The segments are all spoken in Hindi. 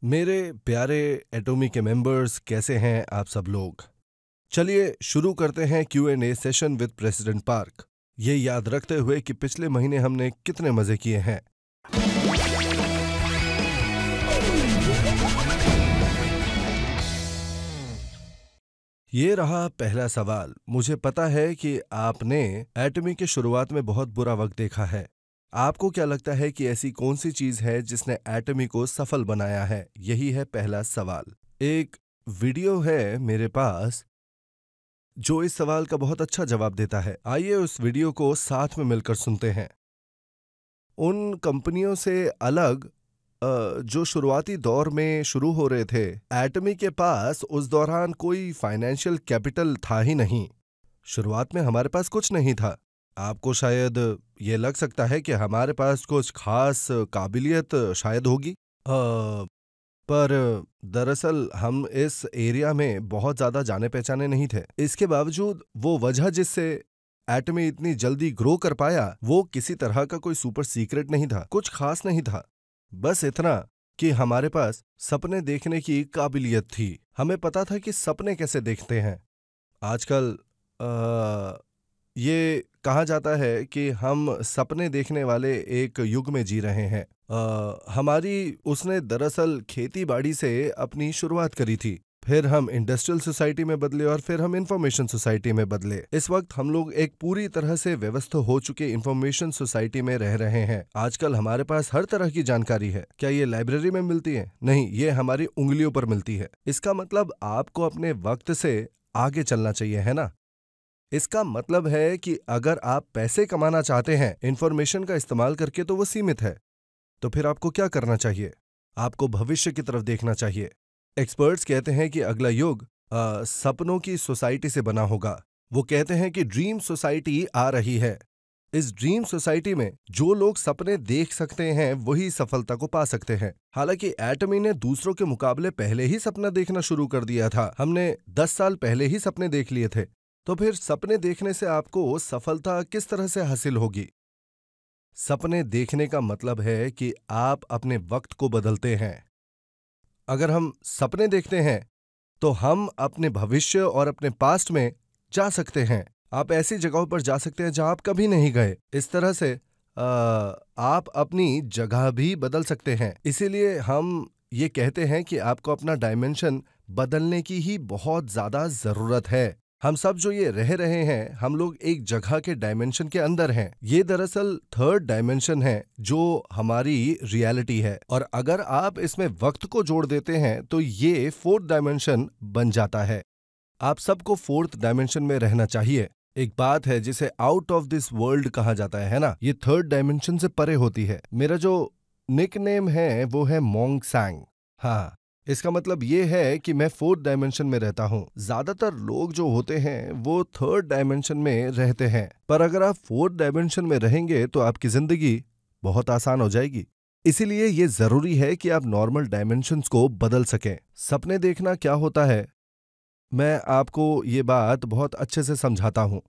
मेरे प्यारे एटॉमी के मेंबर्स, कैसे हैं आप सब लोग। चलिए शुरू करते हैं Q&A session with president park, ये याद रखते हुए कि पिछले महीने हमने कितने मजे किए हैं। ये रहा पहला सवाल। मुझे पता है कि आपने एटॉमी के शुरुआत में बहुत बुरा वक्त देखा है। आपको क्या लगता है कि ऐसी कौन सी चीज है जिसने एटॉमी को सफल बनाया है? यही है पहला सवाल। एक वीडियो है मेरे पास जो इस सवाल का बहुत अच्छा जवाब देता है। आइए उस वीडियो को साथ में मिलकर सुनते हैं। उन कंपनियों से अलग जो शुरुआती दौर में शुरू हो रहे थे, एटॉमी के पास उस दौरान कोई फाइनेंशियल कैपिटल था ही नहीं। शुरुआत में हमारे पास कुछ नहीं था। आपको शायद ये लग सकता है कि हमारे पास कुछ खास काबिलियत शायद होगी, पर दरअसल हम इस एरिया में बहुत ज़्यादा जाने पहचाने नहीं थे। इसके बावजूद वो वजह जिससे एटॉमी इतनी जल्दी ग्रो कर पाया, वो किसी तरह का कोई सुपर सीक्रेट नहीं था, कुछ खास नहीं था। बस इतना कि हमारे पास सपने देखने की काबिलियत थी। हमें पता था कि सपने कैसे देखते हैं। आजकल ये कहा जाता है कि हम सपने देखने वाले एक युग में जी रहे हैं। हमारी उसने दरअसल खेती बाड़ी से अपनी शुरुआत करी थी, फिर हम इंडस्ट्रियल सोसाइटी में बदले और फिर हम इंफॉर्मेशन सोसाइटी में बदले। इस वक्त हम लोग एक पूरी तरह से व्यवस्थित हो चुके इंफॉर्मेशन सोसाइटी में रह रहे हैं। आजकल हमारे पास हर तरह की जानकारी है। क्या ये लाइब्रेरी में मिलती है? नहीं, ये हमारी उंगलियों पर मिलती है। इसका मतलब आपको अपने वक्त से आगे चलना चाहिए, है ना? इसका मतलब है कि अगर आप पैसे कमाना चाहते हैं इंफॉर्मेशन का इस्तेमाल करके, तो वो सीमित है। तो फिर आपको क्या करना चाहिए? आपको भविष्य की तरफ देखना चाहिए। एक्सपर्ट्स कहते हैं कि अगला युग सपनों की सोसाइटी से बना होगा। वो कहते हैं कि ड्रीम सोसाइटी आ रही है। इस ड्रीम सोसाइटी में जो लोग सपने देख सकते हैं वही सफलता को पा सकते हैं। हालांकि एटॉमी ने दूसरों के मुकाबले पहले ही सपना देखना शुरू कर दिया था। हमने 10 साल पहले ही सपने देख लिए थे। तो फिर सपने देखने से आपको सफलता किस तरह से हासिल होगी? सपने देखने का मतलब है कि आप अपने वक्त को बदलते हैं। अगर हम सपने देखते हैं तो हम अपने भविष्य और अपने पास्ट में जा सकते हैं। आप ऐसी जगहों पर जा सकते हैं जहां आप कभी नहीं गए। इस तरह से आप अपनी जगह भी बदल सकते हैं। इसीलिए हम ये कहते हैं कि आपको अपना डायमेंशन बदलने की ही बहुत ज्यादा जरूरत है। हम सब जो ये रह रहे हैं, हम लोग एक जगह के डायमेंशन के अंदर हैं। ये दरअसल थर्ड डायमेंशन है जो हमारी रियलिटी है, और अगर आप इसमें वक्त को जोड़ देते हैं तो ये फोर्थ डायमेंशन बन जाता है। आप सबको फोर्थ डायमेंशन में रहना चाहिए। एक बात है जिसे आउट ऑफ दिस वर्ल्ड कहा जाता है ना, ये थर्ड डायमेंशन से परे होती है। मेरा जो निकनेम है वो है मोंग सैंग। हाँ, इसका मतलब ये है कि मैं फोर्थ डायमेंशन में रहता हूँ। ज्यादातर लोग जो होते हैं वो थर्ड डायमेंशन में रहते हैं, पर अगर आप फोर्थ डायमेंशन में रहेंगे तो आपकी जिंदगी बहुत आसान हो जाएगी। इसीलिए ये जरूरी है कि आप नॉर्मल डायमेंशंस को बदल सकें। सपने देखना क्या होता है, मैं आपको ये बात बहुत अच्छे से समझाता हूं।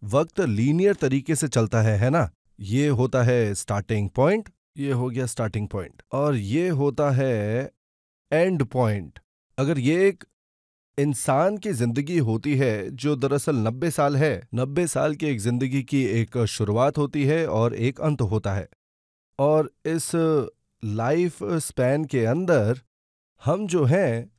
वक्त लीनियर तरीके से चलता है ना? ये होता है स्टार्टिंग पॉइंट, ये हो गया स्टार्टिंग पॉइंट, और ये होता है एंड पॉइंट। अगर ये एक इंसान की जिंदगी होती है जो दरअसल 90 साल है, 90 साल की एक जिंदगी की एक शुरुआत होती है और एक अंत होता है। और इस लाइफ स्पैन के अंदर हम जो हैं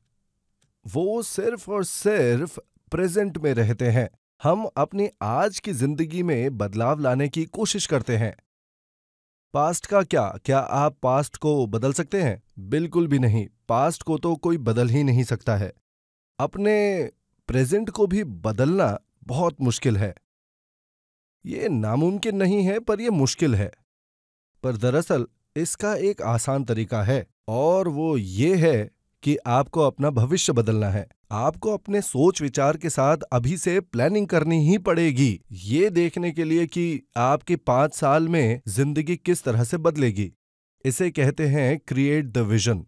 वो सिर्फ और सिर्फ प्रेजेंट में रहते हैं। हम अपनी आज की जिंदगी में बदलाव लाने की कोशिश करते हैं। पास्ट का क्या आप पास्ट को बदल सकते हैं? बिल्कुल भी नहीं। पास्ट को तो कोई बदल ही नहीं सकता है। अपने प्रेजेंट को भी बदलना बहुत मुश्किल है। ये नामुमकिन नहीं है, पर यह मुश्किल है। पर दरअसल इसका एक आसान तरीका है, और वो ये है कि आपको अपना भविष्य बदलना है। आपको अपने सोच विचार के साथ अभी से प्लानिंग करनी ही पड़ेगी, ये देखने के लिए कि आपके 5 साल में जिंदगी किस तरह से बदलेगी। इसे कहते हैं क्रिएट द विजन,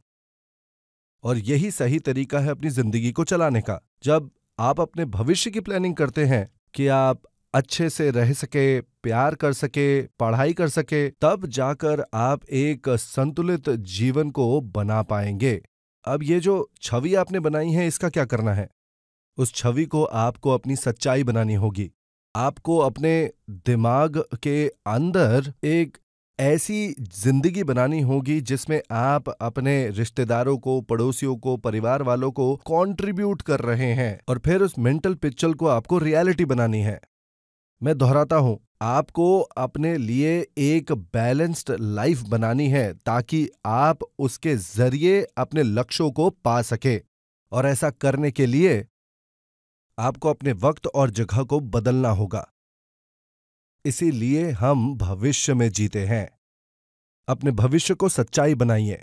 और यही सही तरीका है अपनी जिंदगी को चलाने का। जब आप अपने भविष्य की प्लानिंग करते हैं कि आप अच्छे से रह सके, प्यार कर सके, पढ़ाई कर सके, तब जाकर आप एक संतुलित जीवन को बना पाएंगे। अब ये जो छवि आपने बनाई है, इसका क्या करना है? उस छवि को आपको अपनी सच्चाई बनानी होगी। आपको अपने दिमाग के अंदर एक ऐसी जिंदगी बनानी होगी जिसमें आप अपने रिश्तेदारों को, पड़ोसियों को, परिवार वालों को कंट्रीब्यूट कर रहे हैं, और फिर उस मेंटल पिक्चर को आपको रियलिटी बनानी है। मैं दोहराता हूं, आपको अपने लिए एक बैलेंस्ड लाइफ बनानी है ताकि आप उसके जरिए अपने लक्ष्यों को पा सके। और ऐसा करने के लिए आपको अपने वक्त और जगह को बदलना होगा। इसीलिए हम भविष्य में जीते हैं। अपने भविष्य को सच्चाई बनाइए।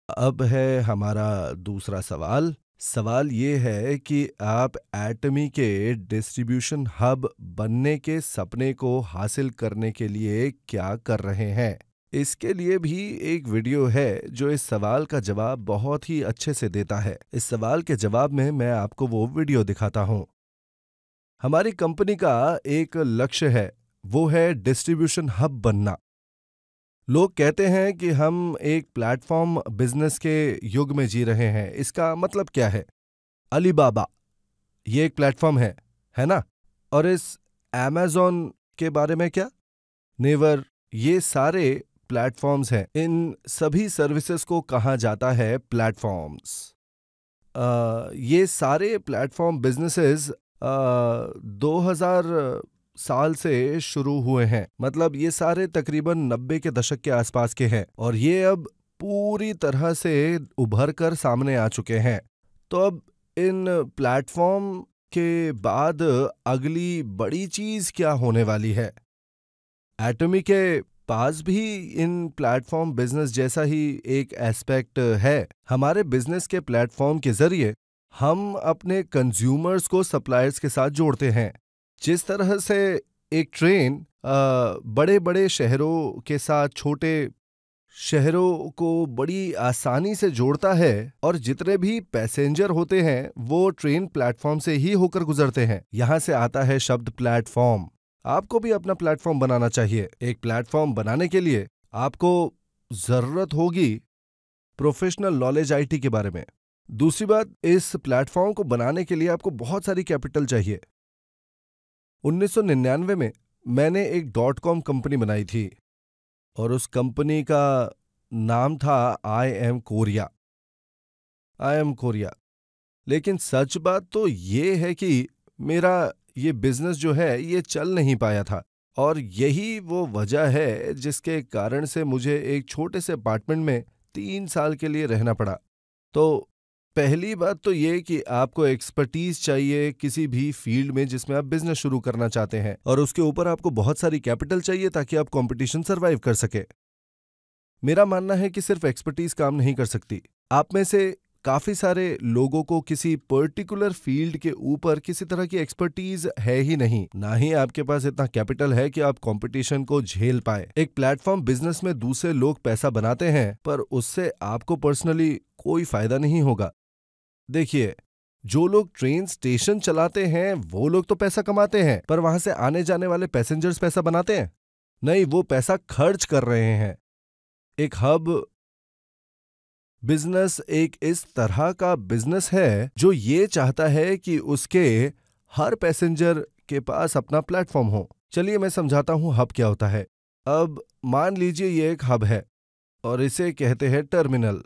अब है हमारा दूसरा सवाल। सवाल ये है कि आप एटमी के डिस्ट्रीब्यूशन हब बनने के सपने को हासिल करने के लिए क्या कर रहे हैं? इसके लिए भी एक वीडियो है जो इस सवाल का जवाब बहुत ही अच्छे से देता है। इस सवाल के जवाब में मैं आपको वो वीडियो दिखाता हूं। हमारी कंपनी का एक लक्ष्य है, वो है डिस्ट्रीब्यूशन हब बनना। लोग कहते हैं कि हम एक प्लेटफॉर्म बिजनेस के युग में जी रहे हैं। इसका मतलब क्या है? अलीबाबा ये एक प्लेटफॉर्म है ना? और इस अमेज़न के बारे में क्या? नेवर, ये सारे प्लेटफॉर्म्स हैं। इन सभी सर्विसेज को कहा जाता है प्लेटफॉर्म्स। ये सारे प्लेटफॉर्म बिजनेसेस 2000 साल से शुरू हुए हैं। मतलब ये सारे तकरीबन 90 के दशक के आसपास के हैं, और ये अब पूरी तरह से उभर कर सामने आ चुके हैं। तो अब इन प्लेटफॉर्म के बाद अगली बड़ी चीज क्या होने वाली है? एटमी के पास भी इन प्लेटफॉर्म बिजनेस जैसा ही एक एस्पेक्ट है। हमारे बिजनेस के प्लेटफॉर्म के जरिए हम अपने कंज्यूमर्स को सप्लायर्स के साथ जोड़ते हैं। जिस तरह से एक ट्रेन बड़े बड़े शहरों के साथ छोटे शहरों को बड़ी आसानी से जोड़ता है, और जितने भी पैसेंजर होते हैं वो ट्रेन प्लेटफॉर्म से ही होकर गुजरते हैं। यहां से आता है शब्द प्लेटफॉर्म। आपको भी अपना प्लेटफॉर्म बनाना चाहिए। एक प्लेटफॉर्म बनाने के लिए आपको जरूरत होगी प्रोफेशनल नॉलेज आईटी के बारे में। दूसरी बात, इस प्लेटफॉर्म को बनाने के लिए आपको बहुत सारी कैपिटल चाहिए। 1999 में मैंने एक .com कंपनी बनाई थी, और उस कंपनी का नाम था आई एम कोरिया। लेकिन सच बात तो ये है कि मेरा ये बिजनेस जो है ये चल नहीं पाया था, और यही वो वजह है जिसके कारण से मुझे एक छोटे से अपार्टमेंट में 3 साल के लिए रहना पड़ा। तो पहली बात तो ये कि आपको एक्सपर्टीज चाहिए किसी भी फील्ड में जिसमें आप बिजनेस शुरू करना चाहते हैं, और उसके ऊपर आपको बहुत सारी कैपिटल चाहिए ताकि आप कंपटीशन सरवाइव कर सके। मेरा मानना है कि सिर्फ एक्सपर्टीज काम नहीं कर सकती। आप में से काफी सारे लोगों को किसी पर्टिकुलर फील्ड के ऊपर किसी तरह की एक्सपर्टीज है ही नहीं, ना ही आपके पास इतना कैपिटल है कि आप कंपटीशन को झेल पाए। एक प्लेटफॉर्म बिजनेस में दूसरे लोग पैसा बनाते हैं, पर उससे आपको पर्सनली कोई फायदा नहीं होगा। देखिए, जो लोग ट्रेन स्टेशन चलाते हैं वो लोग तो पैसा कमाते हैं, पर वहां से आने जाने वाले पैसेंजर्स पैसा बनाते हैं? नहीं, वो पैसा खर्च कर रहे हैं। एक हब बिजनेस एक इस तरह का बिजनेस है जो ये चाहता है कि उसके हर पैसेंजर के पास अपना प्लेटफॉर्म हो। चलिए मैं समझाता हूं हब क्या होता है। अब मान लीजिए ये एक हब है, और इसे कहते हैं टर्मिनल।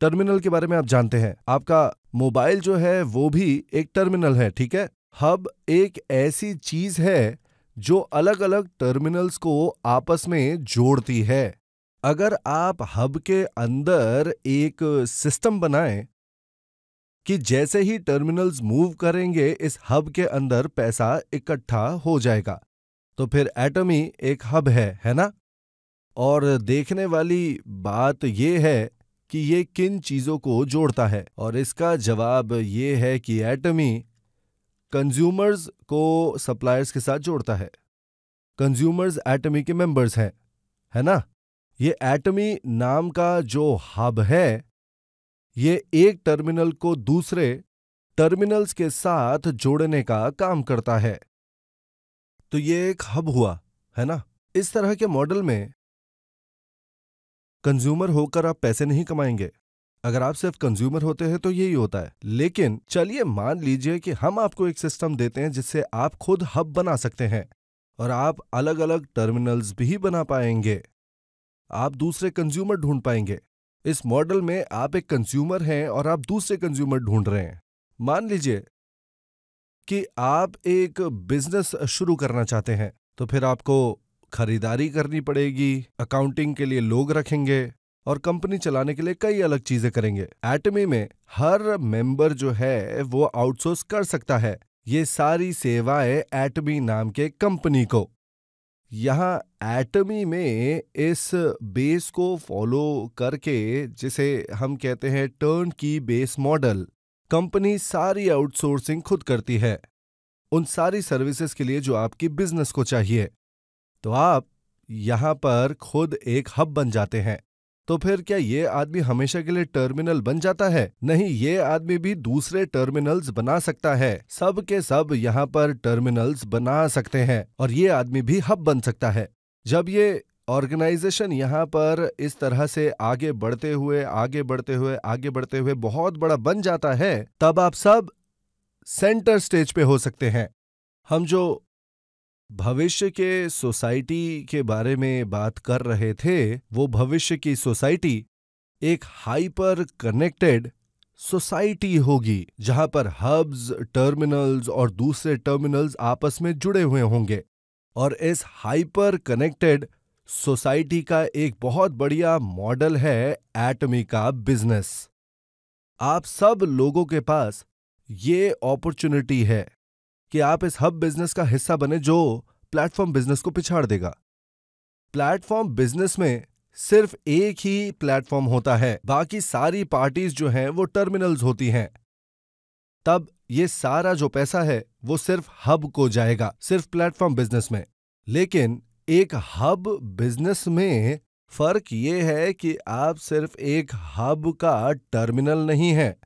टर्मिनल के बारे में आप जानते हैं, आपका मोबाइल जो है वो भी एक टर्मिनल है, ठीक है? हब एक ऐसी चीज है जो अलग अलग टर्मिनल्स को आपस में जोड़ती है। अगर आप हब के अंदर एक सिस्टम बनाएं कि जैसे ही टर्मिनल्स मूव करेंगे इस हब के अंदर पैसा इकट्ठा हो जाएगा, तो फिर एटमी एक हब है ना? और देखने वाली बात यह है कि ये किन चीजों को जोड़ता है, और इसका जवाब ये है कि एटमी कंज्यूमर्स को सप्लायर्स के साथ जोड़ता है। कंज्यूमर्स एटमी के मेंबर्स हैं, है ना? ये एटमी नाम का जो हब है ये एक टर्मिनल को दूसरे टर्मिनल्स के साथ जोड़ने का काम करता है। तो ये एक हब हुआ, है ना। इस तरह के मॉडल में कंज्यूमर होकर आप पैसे नहीं कमाएंगे। अगर आप सिर्फ कंज्यूमर होते हैं तो यही होता है। लेकिन चलिए मान लीजिए कि हम आपको एक सिस्टम देते हैं जिससे आप खुद हब बना सकते हैं और आप अलग अलग टर्मिनल्स भी बना पाएंगे। आप दूसरे कंज्यूमर ढूंढ पाएंगे। इस मॉडल में आप एक कंज्यूमर हैं और आप दूसरे कंज्यूमर ढूंढ रहे हैं। मान लीजिए कि आप एक बिजनेस शुरू करना चाहते हैं, तो फिर आपको खरीदारी करनी पड़ेगी, अकाउंटिंग के लिए लोग रखेंगे और कंपनी चलाने के लिए कई अलग चीजें करेंगे। एटमी में हर मेंबर जो है वो आउटसोर्स कर सकता है ये सारी सेवाएं एटमी नाम के कंपनी को। यहाँ एटमी में इस बेस को फॉलो करके, जिसे हम कहते हैं टर्न की बेस मॉडल, कंपनी सारी आउटसोर्सिंग खुद करती है उन सारी सर्विसेज के लिए जो आपकी बिजनेस को चाहिए। तो आप यहां पर खुद एक हब बन जाते हैं। तो फिर क्या ये आदमी हमेशा के लिए टर्मिनल बन जाता है? नहीं, ये आदमी भी दूसरे टर्मिनल्स बना सकता है। सब के सब यहां पर टर्मिनल्स बना सकते हैं और ये आदमी भी हब बन सकता है। जब ये ऑर्गेनाइजेशन यहां पर इस तरह से आगे बढ़ते हुए बहुत बड़ा बन जाता है, तब आप सब सेंटर स्टेज पे हो सकते हैं। हम जो भविष्य के सोसाइटी के बारे में बात कर रहे थे, वो भविष्य की सोसाइटी एक हाइपर कनेक्टेड सोसाइटी होगी, जहां पर हब्स, टर्मिनल्स और दूसरे टर्मिनल्स आपस में जुड़े हुए होंगे। और इस हाइपर कनेक्टेड सोसाइटी का एक बहुत बढ़िया मॉडल है एटमी का बिजनेस। आप सब लोगों के पास ये अपॉर्चुनिटी है कि आप इस हब बिजनेस का हिस्सा बने जो प्लेटफॉर्म बिजनेस को पिछाड़ देगा। प्लेटफॉर्म बिजनेस में सिर्फ एक ही प्लेटफॉर्म होता है, बाकी सारी पार्टीज जो हैं वो टर्मिनल्स होती हैं। तब ये सारा जो पैसा है वो सिर्फ हब को जाएगा, सिर्फ प्लेटफॉर्म बिजनेस में। लेकिन एक हब बिजनेस में फर्क ये है कि आप सिर्फ एक हब का टर्मिनल नहीं है,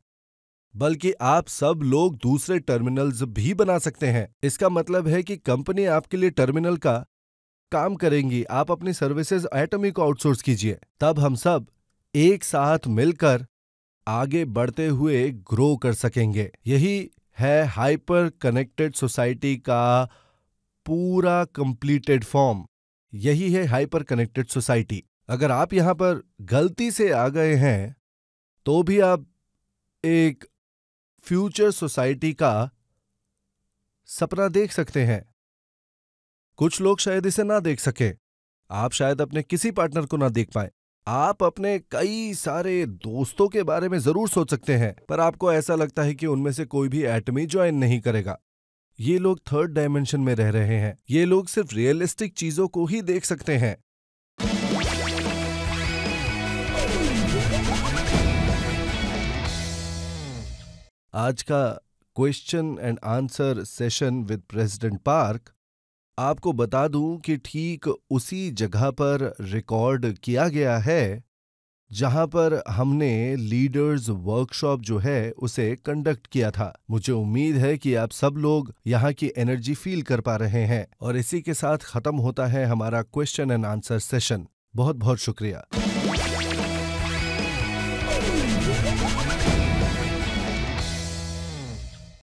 बल्कि आप सब लोग दूसरे टर्मिनल्स भी बना सकते हैं। इसका मतलब है कि कंपनी आपके लिए टर्मिनल का काम करेंगी, आप अपनी सर्विसेज एटमी को आउटसोर्स कीजिए। तब हम सब एक साथ मिलकर आगे बढ़ते हुए ग्रो कर सकेंगे। यही है हाइपर कनेक्टेड सोसाइटी का पूरा कंप्लीटेड फॉर्म। यही है हाइपर कनेक्टेड सोसाइटी। अगर आप यहां पर गलती से आ गए हैं तो भी आप एक फ्यूचर सोसाइटी का सपना देख सकते हैं। कुछ लोग शायद इसे ना देख सके, आप शायद अपने किसी पार्टनर को ना देख पाए, आप अपने कई सारे दोस्तों के बारे में जरूर सोच सकते हैं, पर आपको ऐसा लगता है कि उनमें से कोई भी एटमी ज्वाइन नहीं करेगा। ये लोग थर्ड डायमेंशन में रह रहे हैं। ये लोग सिर्फ रियलिस्टिक चीजों को ही देख सकते हैं। आज का question and answer session with president park आपको बता दूं कि ठीक उसी जगह पर रिकॉर्ड किया गया है जहां पर हमने लीडर्स वर्कशॉप जो है उसे कंडक्ट किया था। मुझे उम्मीद है कि आप सब लोग यहां की एनर्जी फील कर पा रहे हैं। और इसी के साथ खत्म होता है हमारा क्वेश्चन एंड आंसर सेशन। बहुत बहुत शुक्रिया।